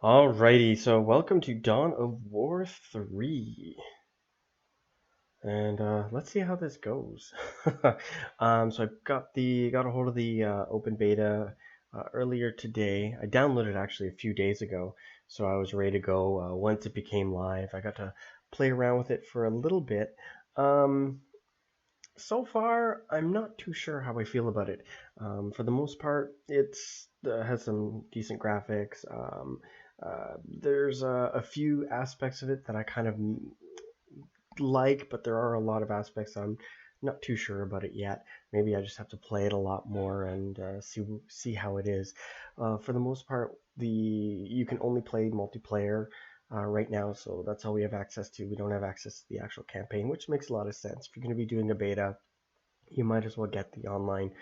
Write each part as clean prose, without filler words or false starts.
Alrighty, so welcome to Dawn of War 3. And let's see how this goes. So I got a hold of the open beta earlier today. I downloaded it actually a few days ago, so I was ready to go once it became live. I got to play around with it for a little bit. So far, I'm not too sure how I feel about it. For the most part, it's has some decent graphics. There's a few aspects of it that I kind of like, but there are a lot of aspects I'm not too sure about it yet. Maybe I just have to play it a lot more and see how it is. For the most part, you can only play multiplayer right now, so that's all we have access to. We don't have access to the actual campaign, which makes a lot of sense. If you're going to be doing a beta, you might as well get the online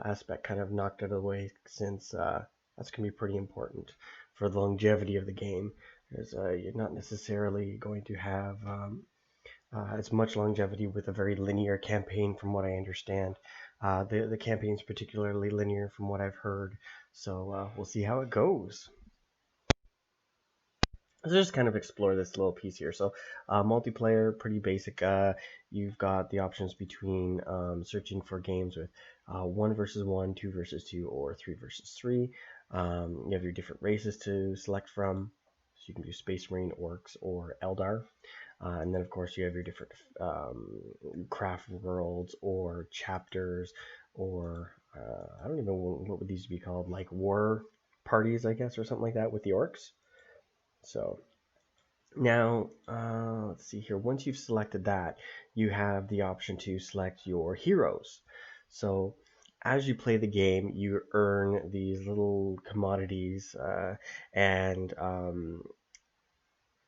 aspect kind of knocked out of the way, since that's going to be pretty important for the longevity of the game. Because you're not necessarily going to have as much longevity with a very linear campaign, from what I understand. The campaign is particularly linear, from what I've heard. So we'll see how it goes. Let's just kind of explore this little piece here. So, multiplayer, pretty basic. You've got the options between searching for games with 1 versus 1, 2 versus 2, or 3 versus 3. You have your different races to select from. So you can do Space Marine, Orcs, or Eldar. And then, of course, you have your different craft worlds or chapters, or I don't even know what would these be called, like war parties, I guess, or something like that with the orcs. So now, let's see here. Once you've selected that, you have the option to select your heroes. So as you play the game, you earn these little commodities, and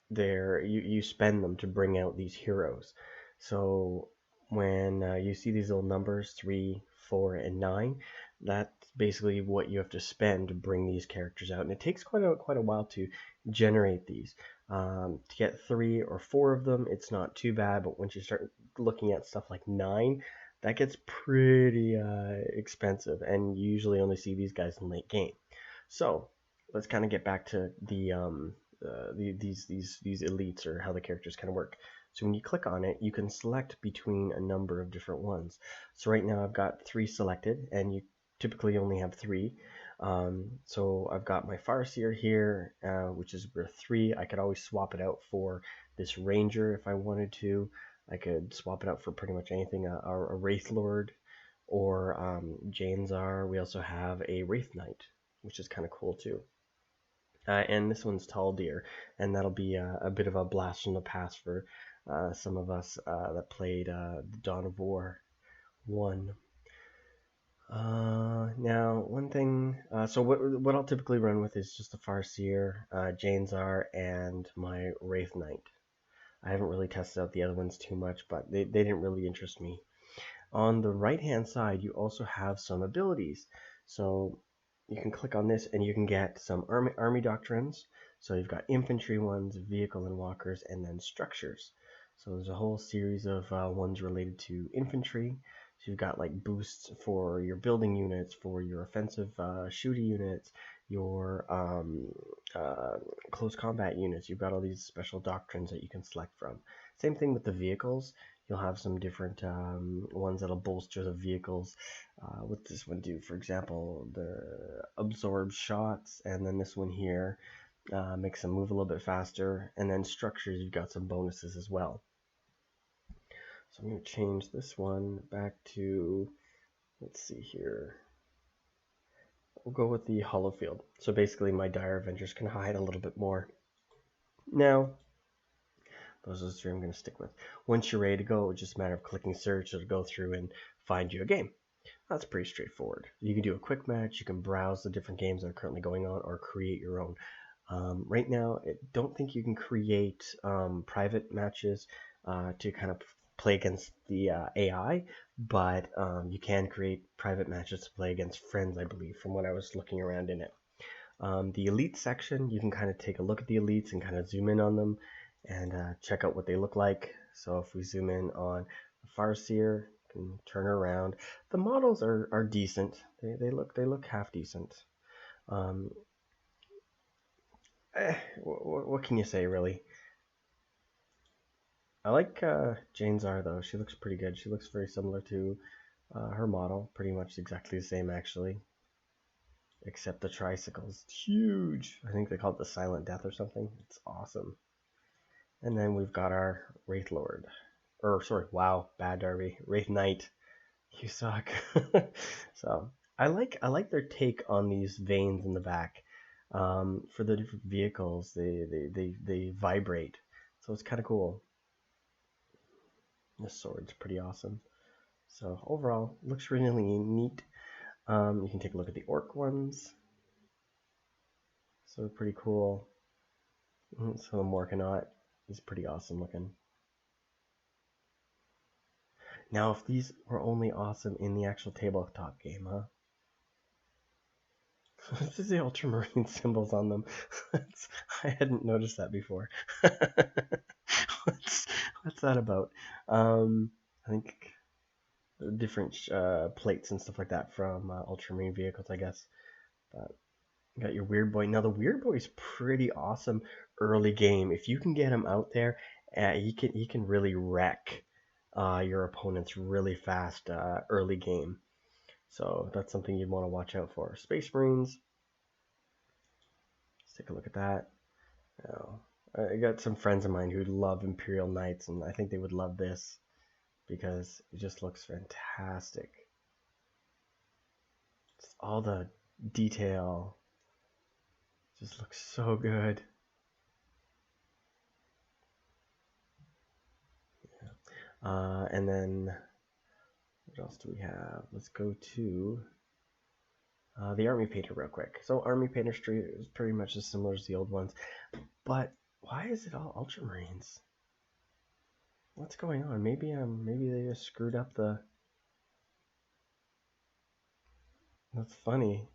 you spend them to bring out these heroes. So when you see these little numbers 3, 4, and 9, that's basically what you have to spend to bring these characters out, and it takes quite a while to generate these. To get 3 or 4 of them, it's not too bad, but once you start looking at stuff like 9, that gets pretty expensive, and you usually only see these guys in late game. So let's kind of get back to these elites, or how the characters kind of work. So when you click on it, you can select between a number of different ones. So right now I've got 3 selected, and you typically only have 3. So I've got my Farseer here, which is worth 3. I could always swap it out for this Ranger if I wanted to. I could swap it out for pretty much anything, a Wraith Lord, or Janzar. We also have a Wraith Night, which is kind of cool too. And this one's Tall Deer, and that'll be a bit of a blast from the past for some of us that played Dawn of War 1. Now, one thing, so what I'll typically run with is just the Farseer, Janzar, and my Wraith Knight. I haven't really tested out the other ones too much, but they didn't really interest me. On the right-hand side, you also have some abilities. So you can click on this, and you can get some army doctrines. So you've got infantry ones, vehicle and walkers, and then structures. So there's a whole series of ones related to infantry. So you've got like boosts for your building units, for your offensive shooting units, your close combat units. You've got all these special doctrines that you can select from. Same thing with the vehicles. You'll have some different ones that'll bolster the vehicles. What does this one do? For example, the absorb shots, and then this one here makes them move a little bit faster. And then structures, you've got some bonuses as well. So I'm going to change this one back to, let's see here. We'll go with the hollow field. So basically my Dire Avengers can hide a little bit more. Now, those are the 3 I'm going to stick with. Once you're ready to go, it's just a matter of clicking search. It'll go through and find you a game. That's pretty straightforward. You can do a quick match. You can browse the different games that are currently going on, or create your own. Right now, I don't think you can create private matches to kind of play against the AI, but you can create private matches to play against friends, I believe, from what I was looking around in it. The elite section, you can kind of take a look at the elites and kind of zoom in on them and check out what they look like. So if we zoom in on Farseer, can turn around. The models are decent. They look half decent. what can you say, really? I like Jane's R though. She looks pretty good. She looks very similar to her model, pretty much exactly the same actually, except the tricycle's huge. I think they call it the Silent Death or something. It's awesome. And then we've got our Wraith Lord, or sorry, wow, bad Darby, Wraith Night. You suck. So I like their take on these veins in the back. For the different vehicles, they vibrate, so it's kind of cool. This sword's pretty awesome. So overall, looks really neat. You can take a look at the orc ones. So pretty cool. So the Morkanaut is pretty awesome looking. Now, if these were only awesome in the actual tabletop game, huh? This is the ultramarine symbols on them. I hadn't noticed that before. what's that about? I think different plates and stuff like that from ultramarine vehicles, I guess. But you got your weird boy. Now the weird boy is pretty awesome early game. If you can get him out there, he can really wreck your opponents really fast early game. So that's something you'd want to watch out for. Space Marines. Let's take a look at that. Now, I got some friends of mine who love Imperial Knights, and I think they would love this because it just looks fantastic. Just all the detail just looks so good. Yeah. And then what else do we have? Let's go to the Army Painter real quick. So Army Painter Street is pretty much as similar as the old ones, but why is it all Ultramarines? What's going on? Maybe they just screwed up the. That's funny.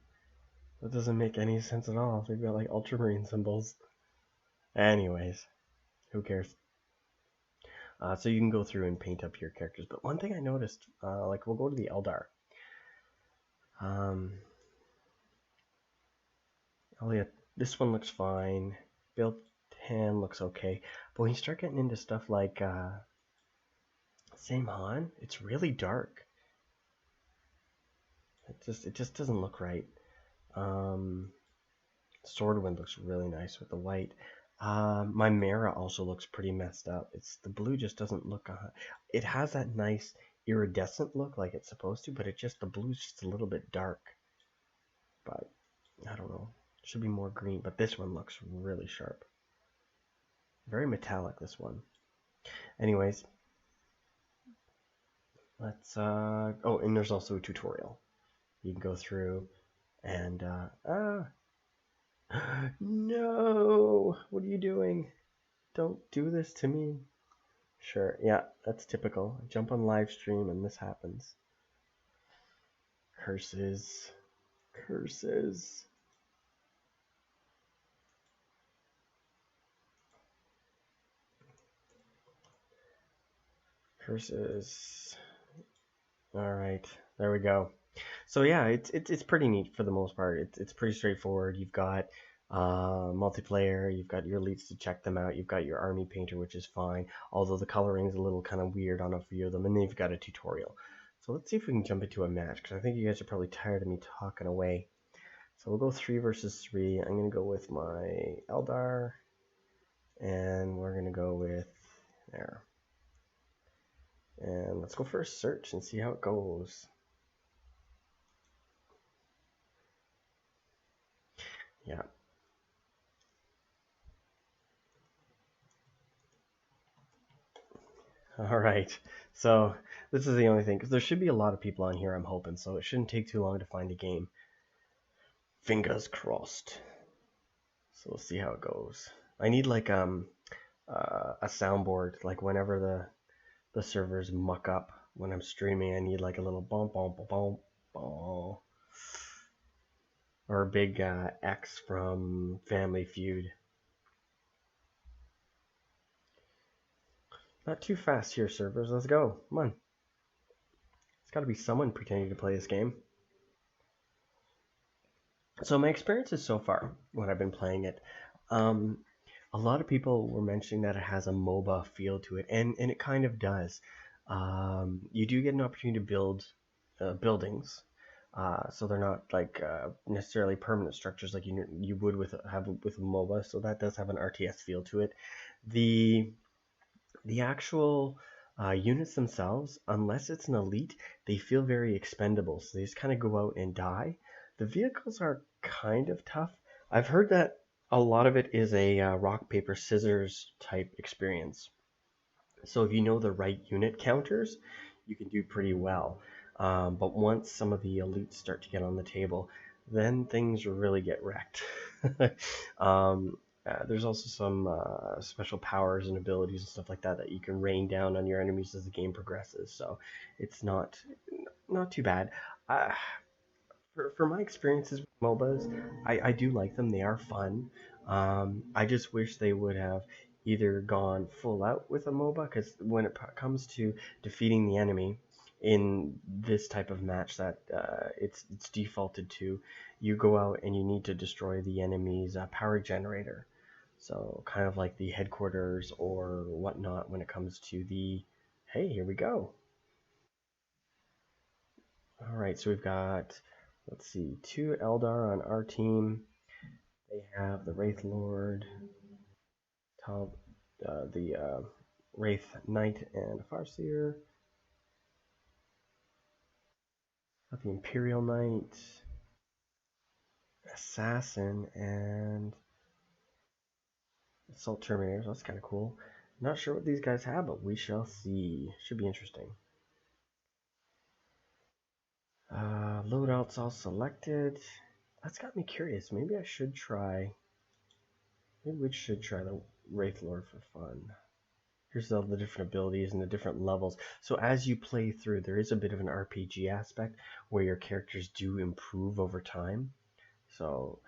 That doesn't make any sense at all. They've got like Ultramarine symbols. Anyways, who cares? So you can go through and paint up your characters. But one thing I noticed, like we'll go to the Eldar. Elliot, this one looks fine. Build 10 looks okay. But when you start getting into stuff like Same Han, it's really dark. It just doesn't look right. Swordwind looks really nice with the white. My Mara also looks pretty messed up. It's the blue just doesn't look. It has that nice iridescent look like it's supposed to, but the blue's just a little bit dark. But I don't know. It should be more green, but this one looks really sharp. Very metallic, this one. Anyways, let's. Oh, and there's also a tutorial. You can go through and. No! What are you doing? Don't do this to me. Sure, yeah, that's typical. I jump on live stream and this happens. Curses. Curses. Curses. Alright, there we go. So yeah, it's pretty neat for the most part. It's pretty straightforward. You've got multiplayer, you've got your elites to check them out, you've got your army painter, which is fine, although the coloring is a little kind of weird on a few of them, and then you've got a tutorial. So let's see if we can jump into a match, because I think you guys are probably tired of me talking away. So we'll go 3 versus 3. I'm going to go with my Eldar, and we're going to go with there. And let's go for a search and see how it goes. Yeah. All right. So this is the only thing, because there should be a lot of people on here, I'm hoping, so it shouldn't take too long to find a game. Fingers crossed. So we'll see how it goes. I need like a soundboard, like whenever the servers muck up when I'm streaming, I need like a little bump bump bump bump, or a big X from Family Feud. Not too fast here, servers. Let's go. Come on. It's got to be someone pretending to play this game. So my experiences so far, when I've been playing it, Um, a lot of people were mentioning that it has a MOBA feel to it, and it kind of does. You do get an opportunity to build buildings, so they're not like necessarily permanent structures like you would have with a MOBA. So that does have an RTS feel to it. The the actual units themselves, unless it's an elite, they feel very expendable. So they just kind of go out and die. The vehicles are kind of tough. I've heard that a lot of it is a rock, paper, scissors type experience. So if you know the right unit counters, you can do pretty well. But once some of the elites start to get on the table, then things really get wrecked. There's also some special powers and abilities and stuff like that that you can rain down on your enemies as the game progresses. So it's not too bad. Uh, for my experiences with MOBAs, I do like them. They are fun. I just wish they would have either gone full out with a MOBA, because when it comes to defeating the enemy in this type of match that it's defaulted to, you go out and you need to destroy the enemy's power generator. So kind of like the headquarters or whatnot when it comes to the, hey, here we go. All right, so we've got, let's see, two Eldar on our team. They have the Wraith Lord, the Wraith Night and Farseer. Got the Imperial Knight, Assassin, and Assault Terminator. So that's kind of cool. Not sure what these guys have, but we shall see. Should be interesting. Loadouts all selected. That's got me curious. Maybe I should try. Maybe we should try the Wraith Lord for fun. Here's all the different abilities and the different levels. So as you play through, there is a bit of an RPG aspect where your characters do improve over time. So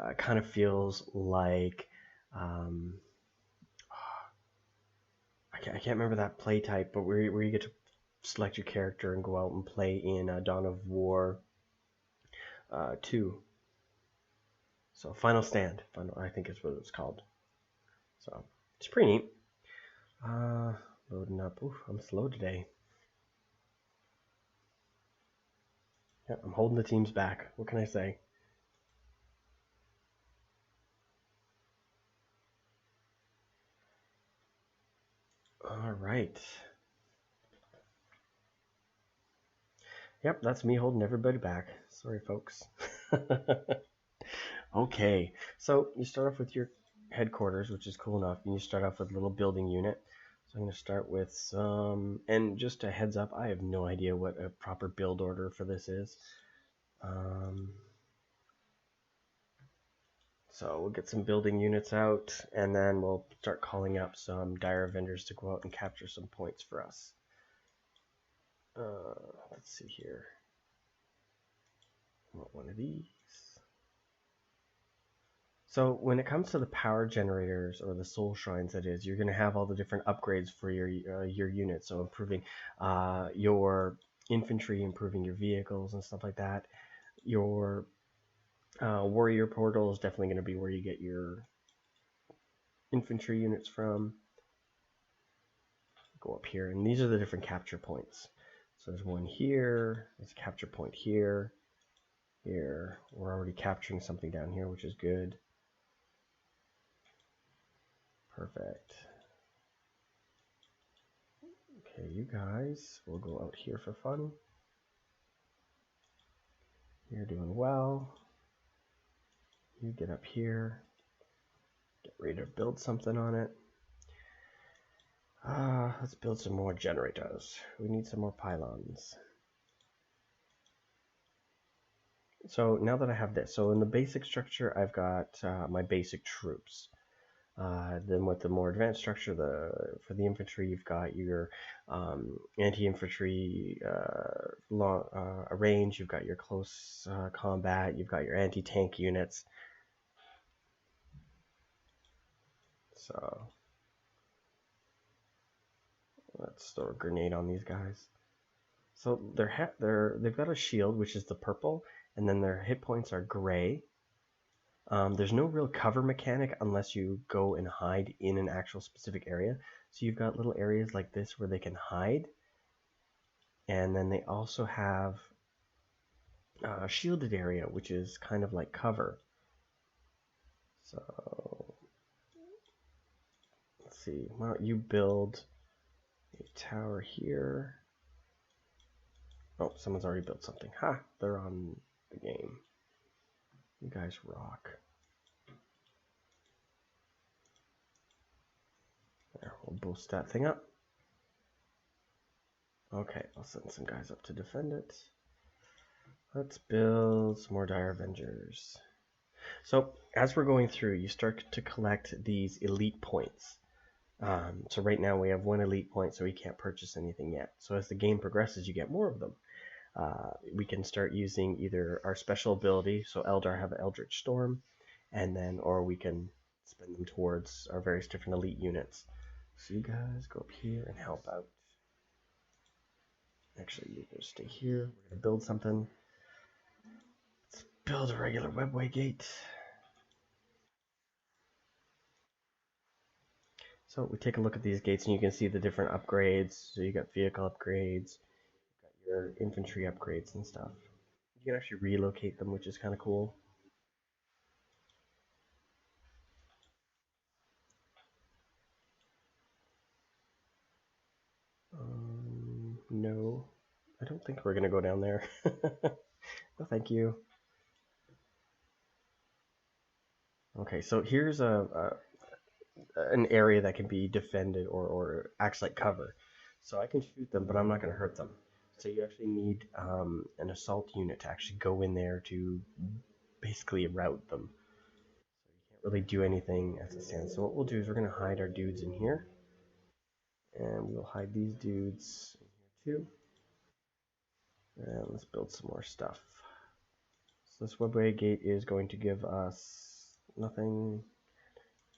it kind of feels like I can't remember that play type, but where you get to select your character and go out and play in Dawn of War 2. So Final Stand, I think is what it's called. So it's pretty neat. Loading up. Oof, I'm slow today. Yeah, I'm holding the teams back. What can I say? All right. Yep, that's me holding everybody back. Sorry, folks. Okay, so you start off with your headquarters, which is cool enough, and you start off with a little building unit. So I'm going to start with some, and just a heads up, I have no idea what a proper build order for this is. So we'll get some building units out, and then we'll start calling up some dire vendors to go out and capture some points for us. Let's see here. I want one of these. So when it comes to the power generators or the soul shrines, that is, you're going to have all the different upgrades for your unit. So improving your infantry, improving your vehicles and stuff like that. Your warrior portal is definitely going to be where you get your infantry units from. Go up here, and these are the different capture points. So there's one here, there's a capture point here, here. We're already capturing something down here, which is good. Perfect. Okay, you guys, we'll go out here for fun. You're doing well. You get up here. Get ready to build something on it. Let's build some more generators. We need some more pylons. So now that I have this, so in the basic structure, I've got my basic troops. Then with the more advanced structure, for the infantry, you've got your anti-infantry range, you've got your close combat, you've got your anti-tank units. So let's throw a grenade on these guys. So they've got a shield, which is the purple, and then their hit points are gray. There's no real cover mechanic unless you go and hide in an actual specific area. So you've got little areas like this where they can hide, and then they also have a shielded area, which is kind of like cover. So let's see, why don't you build a tower here? Oh, someone's already built something. Ha! They're on the game. You guys rock. There, we'll boost that thing up. Okay, I'll send some guys up to defend it. Let's build some more Dire Avengers. So, as we're going through, you start to collect these elite points. So right now we have 1 elite point, so we can't purchase anything yet. So as the game progresses, you get more of them. We can start using either our special ability, so Eldar have Eldritch Storm, and then, or we can spend them towards our various different elite units. So you guys go up here and help out. Actually, you go stay here. We're going to build something. Let's build a regular webway gate. So we take a look at these gates and you can see the different upgrades. So you got vehicle upgrades, you got your infantry upgrades and stuff. You can actually relocate them, which is kind of cool. No, I don't think we're going to go down there. No, thank you. Okay, so here's an area that can be defended or acts like cover. So I can shoot them, but I'm not going to hurt them. So you actually need an assault unit to actually go in there to basically rout them. So you can't really do anything as it stands. So what we'll do is we're going to hide our dudes in here. And we'll hide these dudes in here too. And let's build some more stuff. So this webway gate is going to give us nothing,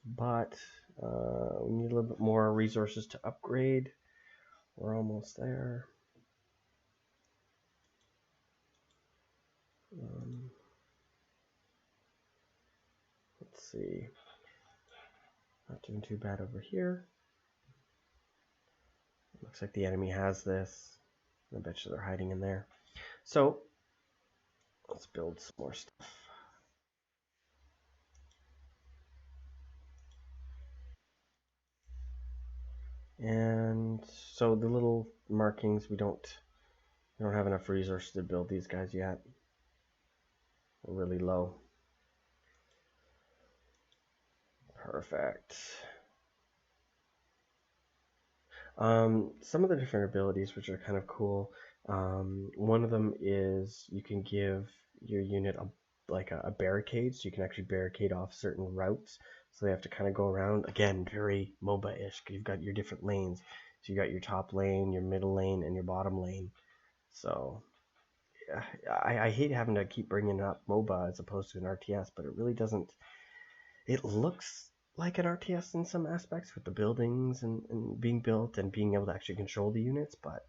but we need a little bit more resources to upgrade. We're almost there. Let's see. Not doing too bad over here. Looks like the enemy has this. I bet you they're hiding in there. So let's build some more stuff. And so the little markings, we don't have enough resources to build these guys yet. We're really low. Perfect. Some of the different abilities which are kind of cool. One of them is you can give your unit a barricade, so you can actually barricade off certain routes. So they have to kind of go around. Again, very MOBA-ish. You've got your different lanes. So you got your top lane, your middle lane, and your bottom lane. So I hate having to keep bringing up MOBA as opposed to an RTS, but it really doesn't. It looks like an RTS in some aspects with the buildings and being built and being able to actually control the units, but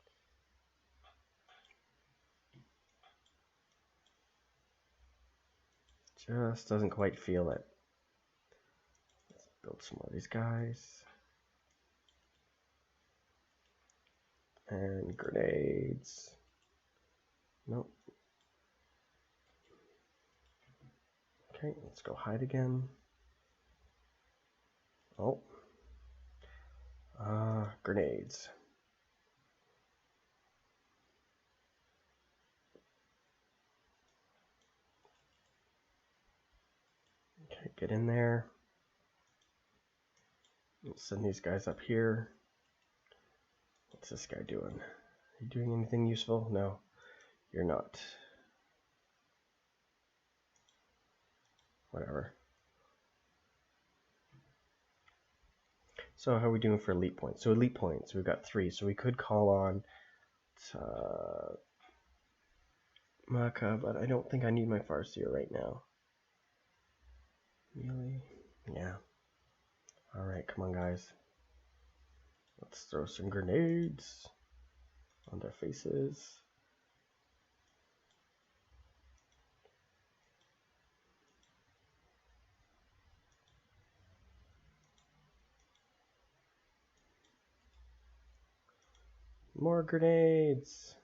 just doesn't quite feel it. Let's build some more of these guys. And grenades. Nope. Okay, let's go hide again. Oh. Grenades. Okay, get in there. Let's send these guys up here. What's this guy doing? Are you doing anything useful? No, you're not. Whatever. So how are we doing for elite points? So elite points, we've got 3. So we could call on Maka, but I don't think I need my Farseer right now. Really? Yeah. Alright, come on guys. Let's throw some grenades on their faces. More grenades.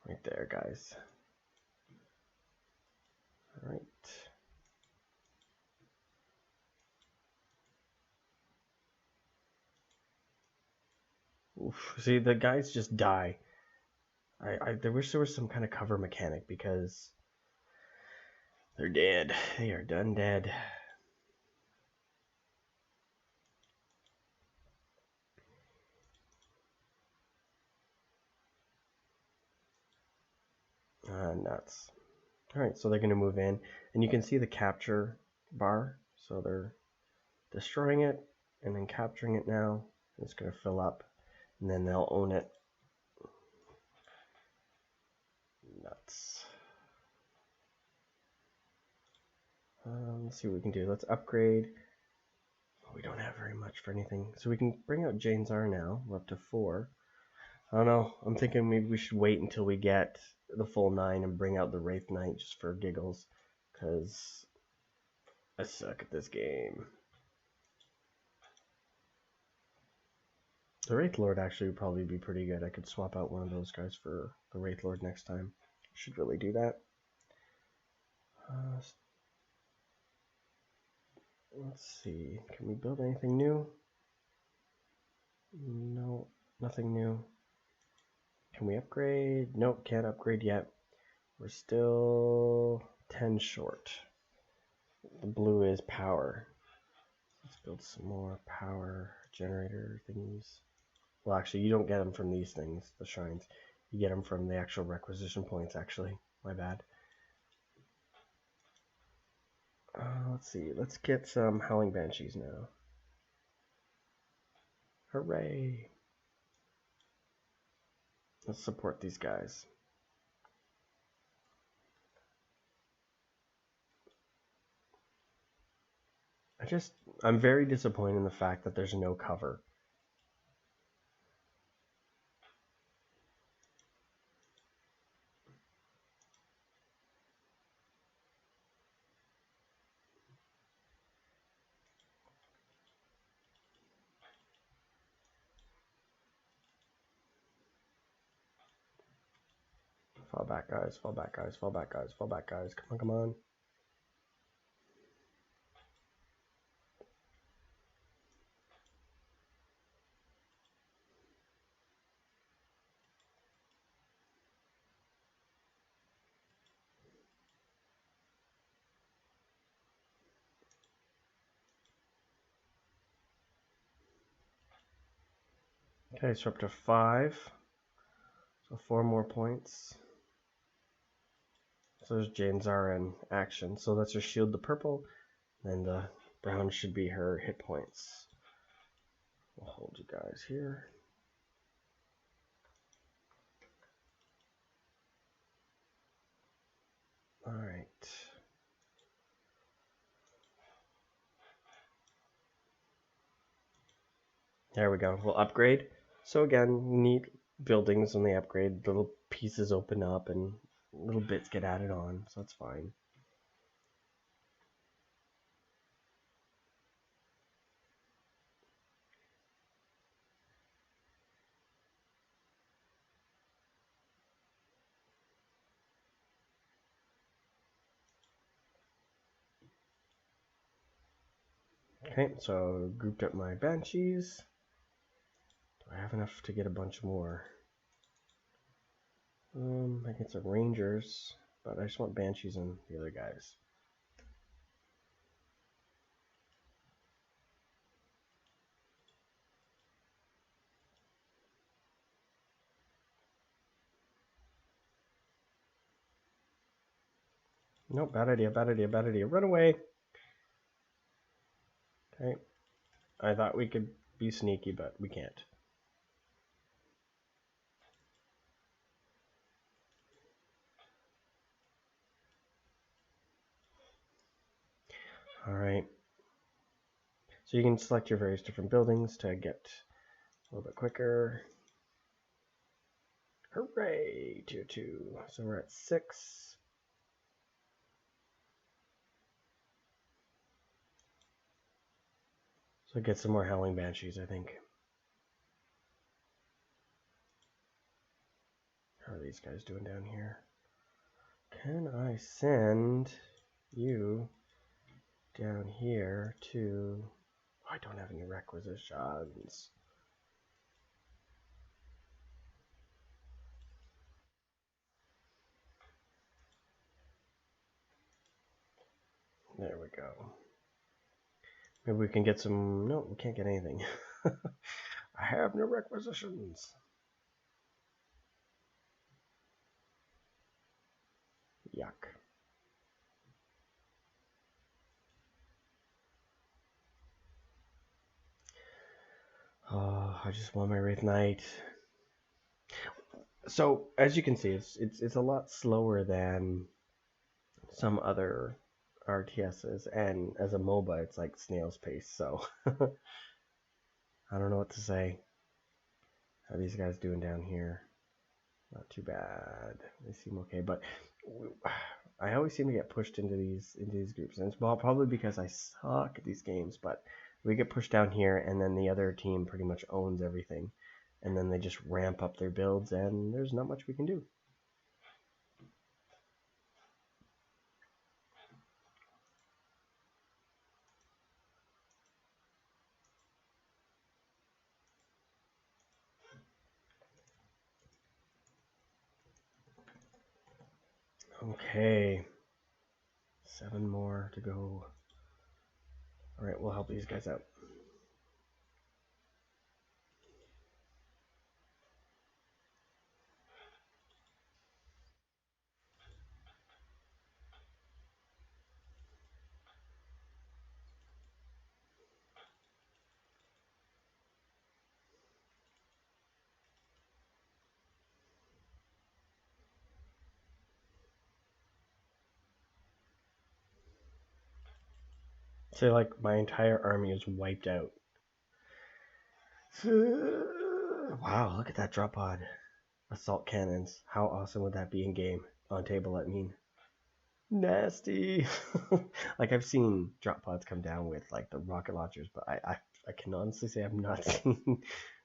Right there, guys. All right. Oof. See, the guys just die. I wish there was some kind of cover mechanic because they're dead. They are done dead. Nuts. Alright, so they're going to move in. And you can see the capture bar. So they're destroying it and then capturing it now. It's going to fill up. And then they'll own it. Nuts. Let's see what we can do. Let's upgrade. We don't have very much for anything. So we can bring out Jane's R now. We're up to 4. I don't know. I'm thinking maybe we should wait until we get the full 9 and bring out the Wraith Night just for giggles. Because I suck at this game. The Wraith Lord actually would probably be pretty good. I could swap out one of those guys for the Wraith Lord next time. Should really do that. Let's see. Can we build anything new? No, nothing new. Can we upgrade? Nope, can't upgrade yet. We're still 10 short. The blue is power. Let's build some more power generator thingies. Well, actually, you don't get them from these things, the shrines. You get them from the actual requisition points, actually. My bad. Let's see. Let's get some Howling Banshees now. Hooray! Let's support these guys. I'm very disappointed in the fact that there's no cover. Fall back, guys. Fall back, guys. Fall back, guys. Fall back, guys. Come on, come on. Okay, so up to 5. So 4 more points. So there's Janzar in action. So that's her shield, the purple. And the brown should be her hit points. We'll hold you guys here. Alright. There we go. We'll upgrade. So again, neat buildings when they upgrade. Little pieces open up and little bits get added on. So that's fine. Okay, so grouped up my Banshees. Do I have enough to get a bunch more? I get some Rangers, but I just want Banshees and the other guys. Nope, bad idea, bad idea, bad idea. Run away! Okay, I thought we could be sneaky, but we can't. Alright. So you can select your various different buildings to get a little bit quicker. Hooray! Tier 2. So we're at 6. So get some more Howling Banshees, I think. these guys doing down here? Can I send you down here to... Oh, I don't have any requisitions. There we go. Maybe we can get some... No, we can't get anything. I have no requisitions. Yuck. Oh, I just want my Wraith Night. So, as you can see, it's a lot slower than some other RTSs, and as a MOBA, it's like snail's pace, so I don't know what to say. How are these guys doing down here? Not too bad. They seem okay, but I always seem to get pushed into these groups, and it's probably because I suck at these games. But we get pushed down here, and then the other team pretty much owns everything, and then they just ramp up their builds, and there's not much we can do. Okay, 7 more to go. All right, we'll help these guys out. So like my entire army is wiped out. Wow, look at that drop pod. Assault cannons. How awesome would that be in game? On table, I mean. Nasty. Like I've seen drop pods come down with like the rocket launchers, but I can honestly say I've not seen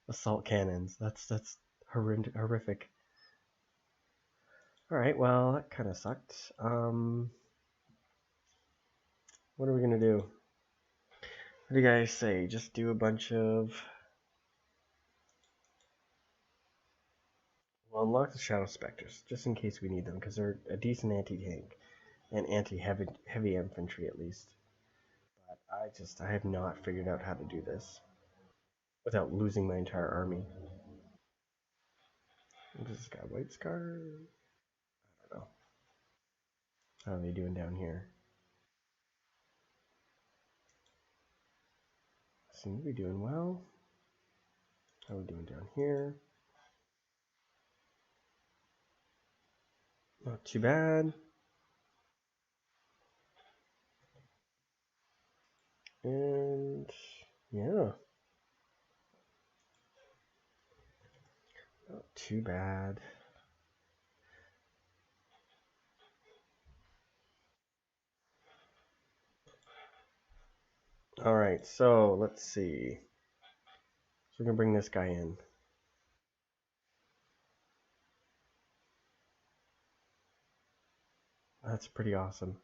assault cannons. That's horrific. All right, well that kind of sucked. What are we gonna do? What do you guys say? Just do a bunch of... Well, unlock the Shadow Specters, just in case we need them, because they're a decent anti-tank, and anti-heavy infantry at least. But I have not figured out how to do this without losing my entire army. What does this guy, White Scar? I don't know. How are they doing down here? Seem to be doing well. How are we doing down here? Not too bad. And yeah, not too bad. All right, so let's see. So we're gonna bring this guy in. That's pretty awesome.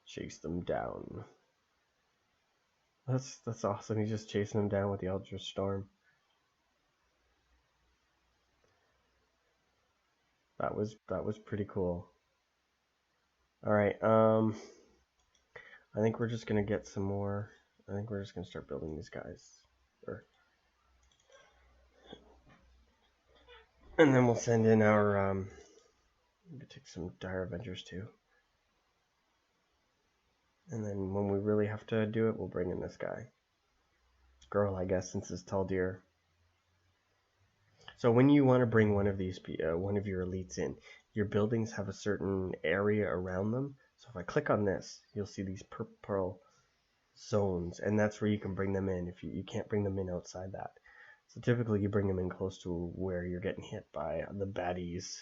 Chase them down. That's awesome. He's just chasing them down with the Eldritch Storm. That was pretty cool. All right. I think we're just gonna get some more. I think we're just gonna start building these guys. And then we'll send in our we'll take some Dire Avengers too. And then when we really have to do it, we'll bring in this guy. Girl, I guess, since it's Tall Deer. So when you want to bring one of these, one of your elites in, your buildings have a certain area around them. So if I click on this, you'll see these purple zones, and that's where you can bring them in. If you can't bring them in outside that. So typically you bring them in close to where you're getting hit by the baddies.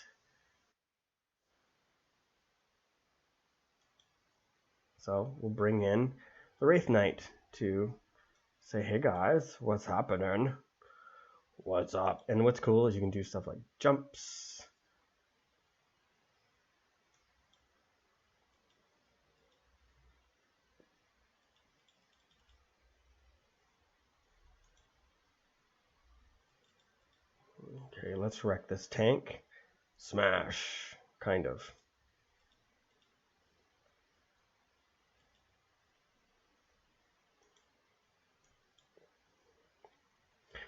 So we'll bring in the Wraith Night to say, hey guys, what's happening? What's up? And what's cool is you can do stuff like jumps. Okay, let's wreck this tank. Smash. Kind of.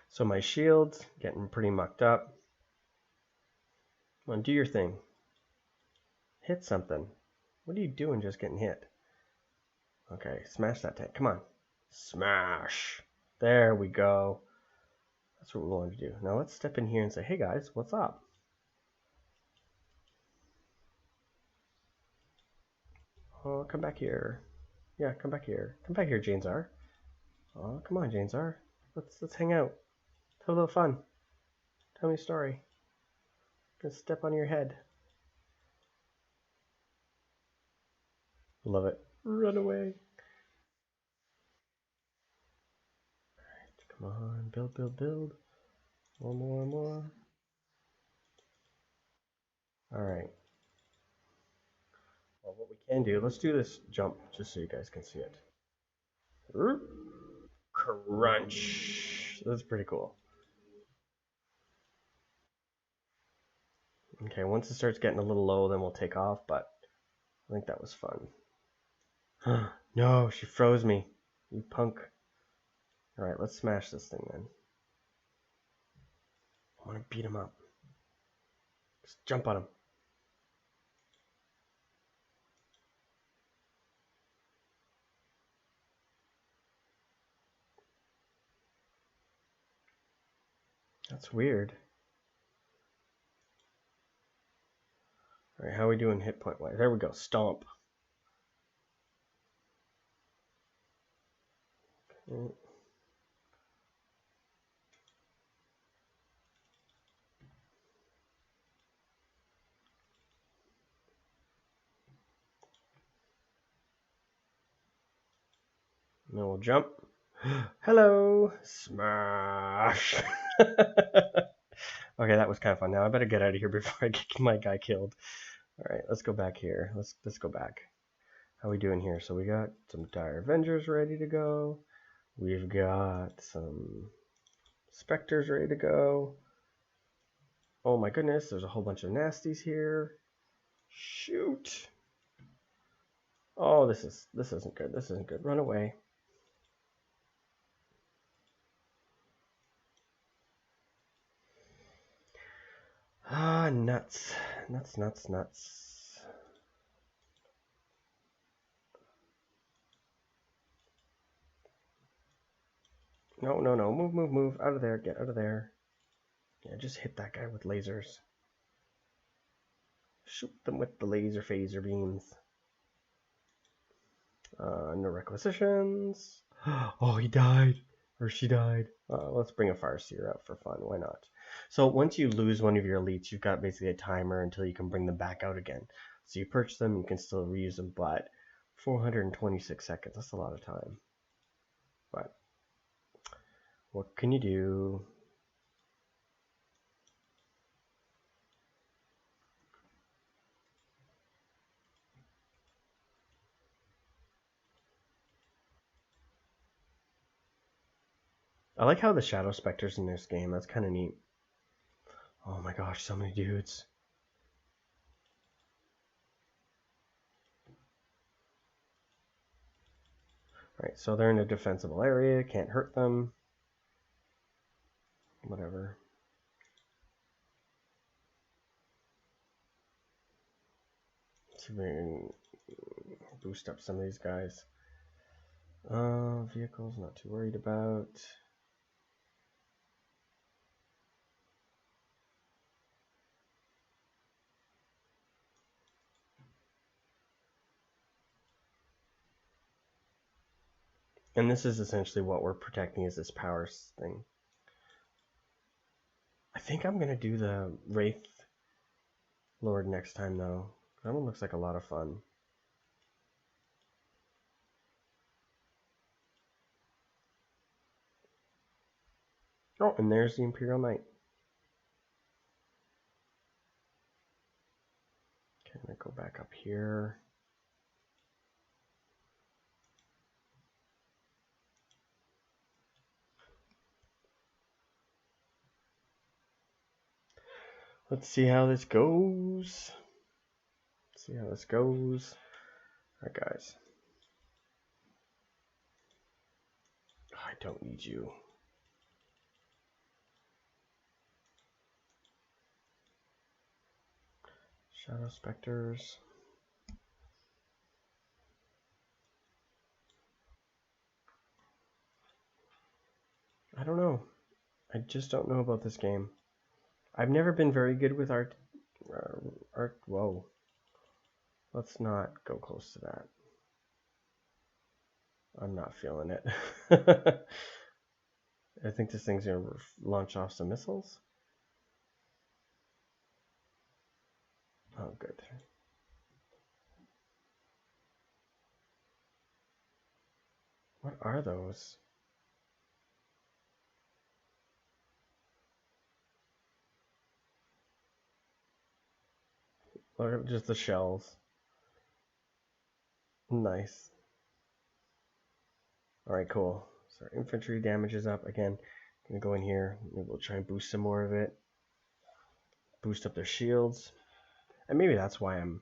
So my shield's getting pretty mucked up. Come on, do your thing. Hit something. What are you doing just getting hit? Okay, smash that tank. Come on. Smash. There we go. That's what we want to do. Now let's step in here and say, hey guys, what's up? Oh, come back here. Yeah, come back here. Come back here, Janezar. Oh, come on, Janezar. Let's hang out. Have a little fun. Tell me a story. Just step on your head. Love it. Run away. Alright, come on. Build, build, build. More. Alright. Well, what we can do, let's do this jump just so you guys can see it. Crunch. That's pretty cool. Okay, once it starts getting a little low, then we'll take off, but I think that was fun. No, she froze me. You punk. Alright, let's smash this thing then. I want to beat him up. Just jump on him. That's weird. Alright, how are we doing hit point wise? There we go. Stomp. Okay. Then we'll jump. Hello! Smash! Okay, that was kind of fun. Now I better get out of here before I get my guy killed. Alright, let's go back here. Let's go back. How are we doing here? So we got some Dire Avengers ready to go. We've got some Specters ready to go. Oh my goodness, there's a whole bunch of nasties here. Shoot! Oh, this isn't good. This isn't good. Run away. Ah, nuts. Nuts. No. Move. Out of there. Get out of there. Yeah, just hit that guy with lasers. Shoot them with the laser phaser beams. No requisitions. Oh, he died. Or she died. Let's bring a Farseer out for fun. Why not? So once you lose one of your elites, you've got basically a timer until you can bring them back out again. So you purchase them, you can still reuse them, but 426 seconds, that's a lot of time. But what can you do? I like how the Shadow Specters in this game, that's kind of neat. Oh my gosh, so many dudes. Alright, so they're in a defensible area, can't hurt them. Whatever. Let's see if we can boost up some of these guys. Vehicles, not too worried about. And this is essentially what we're protecting, is this power thing. I think I'm going to do the Wraith Lord next time, though. That one looks like a lot of fun. Oh, and there's the Imperial Knight. Okay, I'm going to go back up here. Let's see how this goes. See how this goes. Alright, guys. I don't need you. Shadow Specters. I don't know. I just don't know about this game. I've never been very good with art. Whoa. Let's not go close to that. I'm not feeling it. I think this thing's going to launch off some missiles. Oh, good. What are those? Look at just the shells. Nice. Alright, cool. So our infantry damage is up. Again, I'm going to go in here. Maybe we'll try and boost some more of it. Boost up their shields. And maybe that's why I'm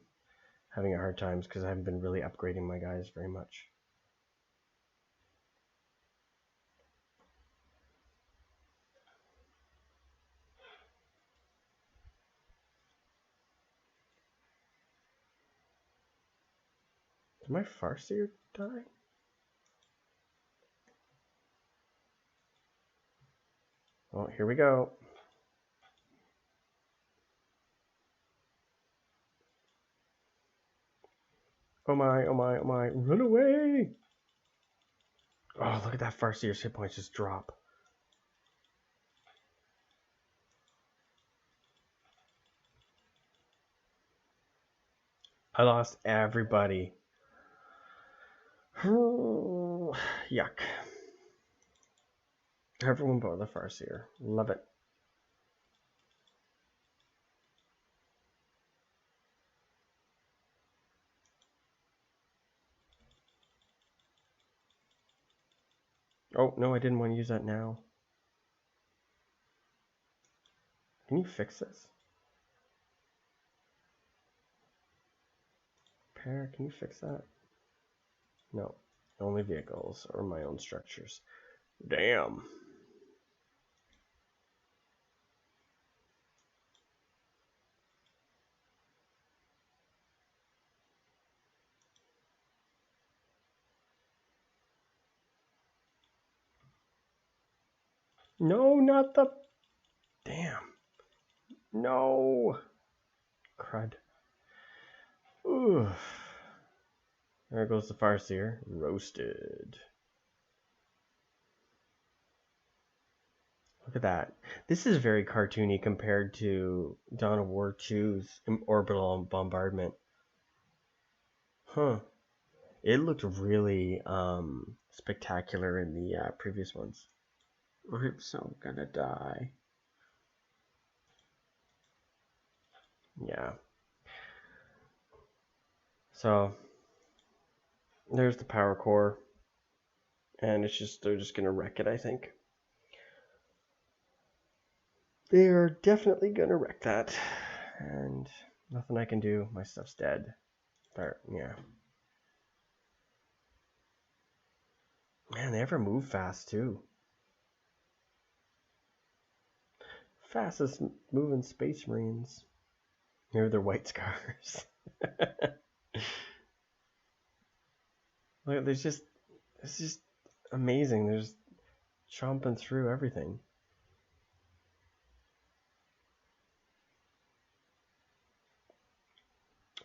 having a hard time, because I haven't been really upgrading my guys very much. Did my Farseer die? Oh, here we go. Oh my, oh my, oh my. Run away! Oh, look at that Farseer's hit points just drop. I lost everybody. Yuck. Everyone but the Farseer. Love it. Oh, no, I didn't want to use that now. Can you fix this? Repair, can you fix that? No, only vehicles or my own structures. Damn. No, not the... Damn. No. Crud. Ooh. There goes the Farseer. Roasted. Look at that. This is very cartoony compared to Dawn of War 2's orbital bombardment. Huh. It looked really spectacular in the previous ones. I'm so gonna die. Yeah. So there's the power core, and it's just they're just gonna wreck it. I think they are definitely gonna wreck that, and nothing I can do. My stuff's dead. But yeah. Man, they ever move fast too. Fastest moving space marines. Here are their white scars. Look, it's just amazing. They're just chomping through everything.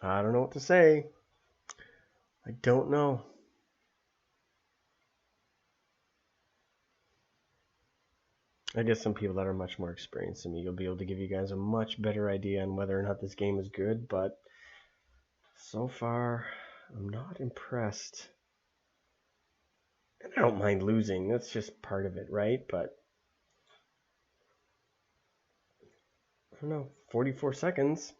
I don't know what to say. I don't know. I guess some people that are much more experienced than me, you'll be able to give you guys a much better idea on whether or not this game is good, but so far, I'm not impressed. And I don't mind losing. That's just part of it, right? But I don't know, 44 seconds.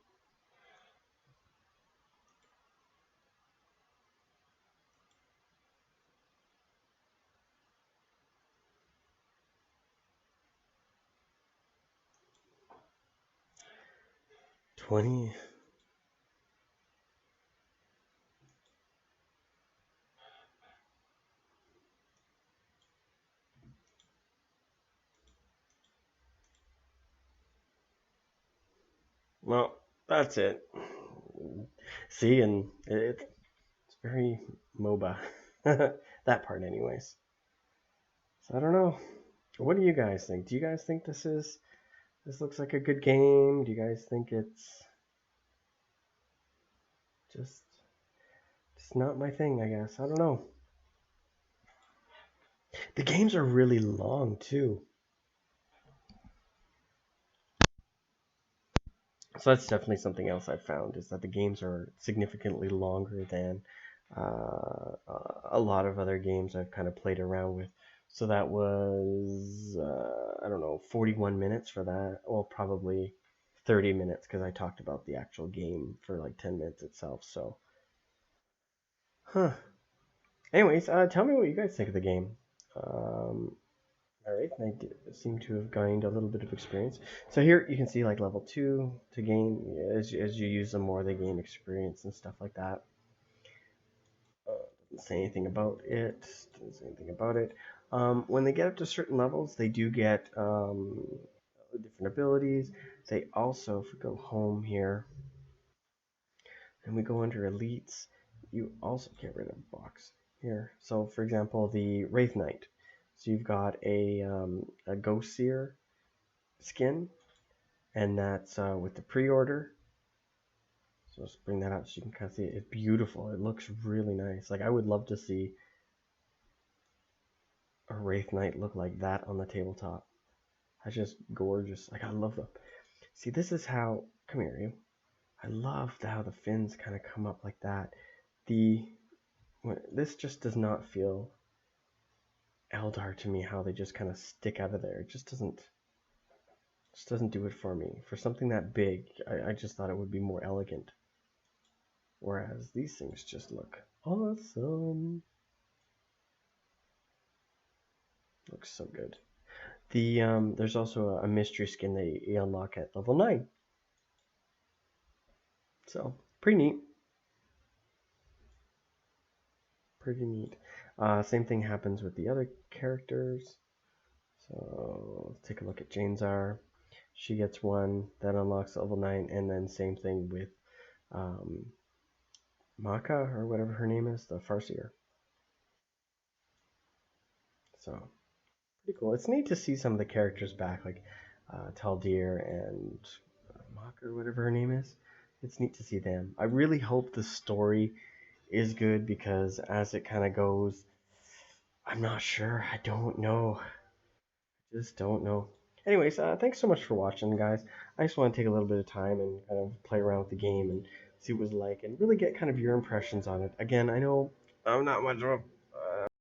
'20. Well, that's it. See, and it's very MOBA. That part, anyways. So I don't know. What do you guys think? Do you guys think this looks like a good game? Do you guys think it's just just not my thing? I guess I don't know. The games are really long too, so that's definitely something else I've found is that the games are significantly longer than a lot of other games I've kind of played around with. So that was I don't know 41 minutes for that. Well, probably 30 minutes because I talked about the actual game for like 10 minutes itself. So, huh. Anyways, tell me what you guys think of the game. Um, all right, I seem to have gained a little bit of experience. So here you can see like level 2 to gain, as you use them more, they gain experience and stuff like that. Doesn't say anything about it. Doesn't say anything about it. When they get up to certain levels, they do get different abilities. They also, if we go home here and we go under elites, you also get rid of box here. So for example, the Wraith Night. So you've got a Ghost Seer skin, and that's with the pre-order. So let's bring that up so you can kind of see it. It's beautiful. It looks really nice. Like I would love to see a Wraith Knight look like that on the tabletop. That's just gorgeous. Like I love them. See, this is how. Come here, you. I love how the fins kind of come up like that. The this just does not feel Eldar to me. How they just kind of stick out of there. It just doesn't do it for me. For something that big, I just thought it would be more elegant. Whereas these things just look awesome. Looks so good. There's also a mystery skin that you unlock at level 9. So pretty neat. Pretty neat. Same thing happens with the other characters. So let's take a look at Janezar. She gets one that unlocks level 9, and then same thing with um, Maka or whatever her name is, the Farseer. So pretty cool. It's neat to see some of the characters back, like Taldir and Maka or whatever her name is. It's neat to see them. I really hope the story is good because as it kind of goes, I'm not sure. I don't know. Just don't know. Anyways, thanks so much for watching, guys. I just want to take a little bit of time and kind of play around with the game and see what it was like and really get kind of your impressions on it. Again, I know I'm not much of a